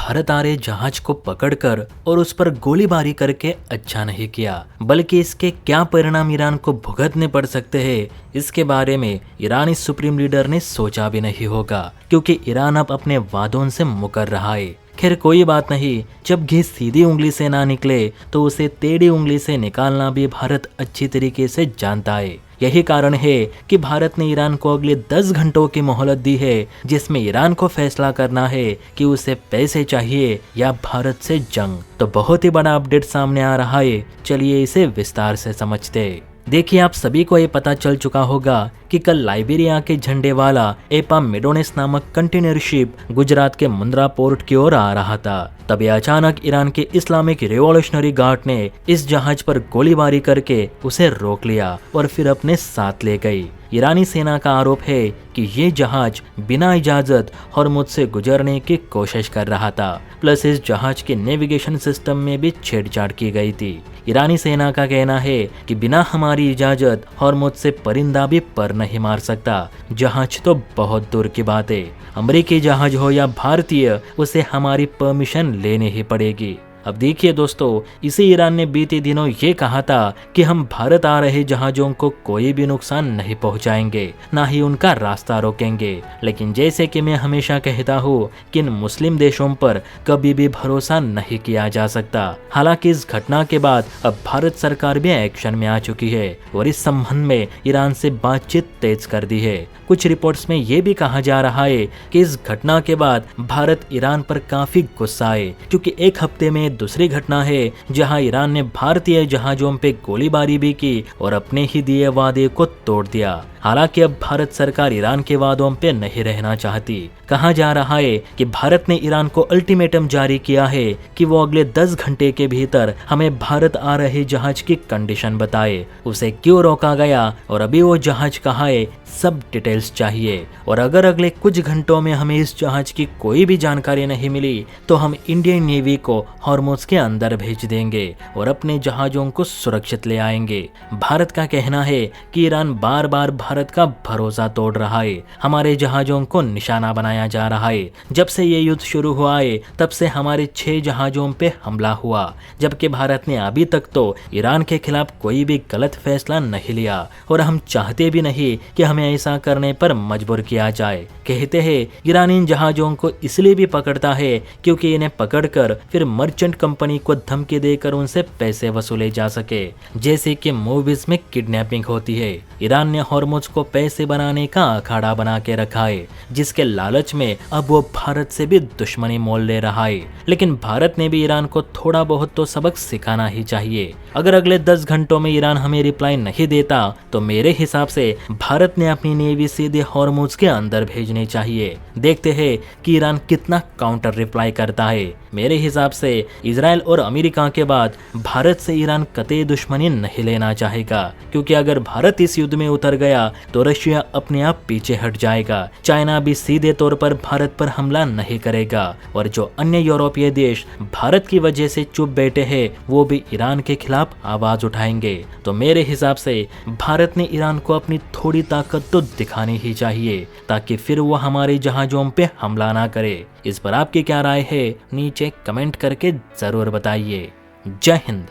भारत आ रहे जहाज को पकड़कर और उस पर गोलीबारी करके अच्छा नहीं किया, बल्कि इसके क्या परिणाम ईरान को भुगतने पड़ सकते हैं, इसके बारे में ईरानी सुप्रीम लीडर ने सोचा भी नहीं होगा, क्योंकि ईरान अब अपने वादों से मुकर रहा है। खैर कोई बात नहीं, जब घी सीधी उंगली से ना निकले तो उसे टेढ़ी उंगली से निकालना भी भारत अच्छी तरीके से जानता है। यही कारण है कि भारत ने ईरान को अगले 10 घंटों की मोहलत दी है, जिसमें ईरान को फैसला करना है कि उसे पैसे चाहिए या भारत से जंग। तो बहुत ही बड़ा अपडेट सामने आ रहा है, चलिए इसे विस्तार से समझते हैं। देखिए, आप सभी को ये पता चल चुका होगा कि कल लाइबेरिया के झंडे वाला एपा मेडोनेस नामक कंटेनर शिप गुजरात के मुंद्रा पोर्ट की ओर आ रहा था। तभी अचानक ईरान के इस्लामिक रिवॉल्यूशनरी गार्ड ने इस जहाज पर गोलीबारी करके उसे रोक लिया और फिर अपने साथ ले गई। ईरानी सेना का आरोप है कि ये जहाज बिना इजाजत हॉर्मुज़ से गुजरने की कोशिश कर रहा था, प्लस इस जहाज के नेविगेशन सिस्टम में भी छेड़छाड़ की गई थी। ईरानी सेना का कहना है कि बिना हमारी इजाजत हॉर्मुज़ से परिंदा भी पर नहीं मार सकता। जहाज तो बहुत दूर की बात है, अमेरिकी जहाज हो या भारतीय, उसे हमारी परमिशन लेनी ही पड़ेगी। अब देखिए दोस्तों, इसी ईरान ने बीते दिनों ये कहा था कि हम भारत आ रहे जहाजों को कोई भी नुकसान नहीं पहुंचाएंगे, ना ही उनका रास्ता रोकेंगे। लेकिन जैसे कि मैं हमेशा कहता हूँ कि इन मुस्लिम देशों पर कभी भी भरोसा नहीं किया जा सकता। हालांकि इस घटना के बाद अब भारत सरकार भी एक्शन में आ चुकी है और इस संबंध में ईरान से बातचीत तेज कर दी है। कुछ रिपोर्ट्स में ये भी कहा जा रहा है कि इस घटना के बाद भारत ईरान पर काफी गुस्सा है, क्योंकि एक हफ्ते में दूसरी घटना है जहां ईरान ने भारतीय जहाजों पे गोलीबारी भी की और अपने ही दिए वादे को तोड़ दिया। हालांकि अब भारत सरकार ईरान के वादों पे नहीं रहना चाहती। कहा जा रहा है कि भारत ने ईरान को अल्टीमेटम जारी किया है कि वो अगले 10 घंटे के भीतर हमें भारत आ रहे जहाज की कंडीशन बताए, उसे क्यों रोका गया और अभी वो जहाज कहाँ है, सब डिटेल्स चाहिए। और अगर अगले कुछ घंटों में हमें इस जहाज की कोई भी जानकारी नहीं मिली तो हम इंडियन नेवी को हॉर्मुज़ के अंदर भेज देंगे और अपने जहाजों को सुरक्षित ले आएंगे। भारत का कहना है कि ईरान बार बार भारत का भरोसा तोड़ रहा है, हमारे जहाजों को निशाना बनाया जा रहा है। जब से ये युद्ध शुरू हुआ है तब से हमारे 6 जहाजों पे हमला हुआ, जबकि भारत ने अभी तक तो ईरान के खिलाफ कोई भी गलत फैसला नहीं लिया और हम चाहते भी नहीं कि हमें ऐसा करने पर मजबूर किया जाए। कहते हैं ईरान इन जहाजों को इसलिए भी पकड़ता है क्योंकि इन्हें पकड़कर फिर मर्चेंट कंपनी को धमकी देकर उनसे पैसे वसूले जा सके, जैसे कि मूवीज में किडनैपिंग होती है। ईरान ने हॉर्मुज़ को पैसे बनाने का अखाड़ा बना के रखा है, जिसके लालच में अब वो भारत से भी दुश्मनी मोल ले रहा है। लेकिन भारत ने भी ईरान को थोड़ा बहुत तो सबक सिखाना ही चाहिए। अगर अगले 10 घंटों में ईरान हमें रिप्लाई नहीं देता तो मेरे हिसाब से भारत ने अपनी नेवी सीधे हॉर्मुज़ के अंदर भेजनी चाहिए। देखते हैं कि ईरान कितना काउंटर रिप्लाई करता है। मेरे हिसाब से इजराइल और अमेरिका के बाद भारत से ईरान कतई दुश्मनी नहीं लेना चाहेगा, क्योंकि अगर भारत इस युद्ध में उतर गया तो रशिया अपने आप पीछे हट जाएगा। चाइना भी सीधे तौर पर भारत पर हमला नहीं करेगा और जो अन्य यूरोपीय देश भारत की वजह से चुप बैठे हैं वो भी ईरान के खिलाफ आवाज उठाएंगे। तो मेरे हिसाब से भारत ने ईरान को अपनी थोड़ी ताकत तो दिखानी ही चाहिए, ताकि फिर वो हमारे जहाजों पे हमला ना करे। इस पर आपकी क्या राय है, नीचे कमेंट करके जरूर बताइए। जय हिंद।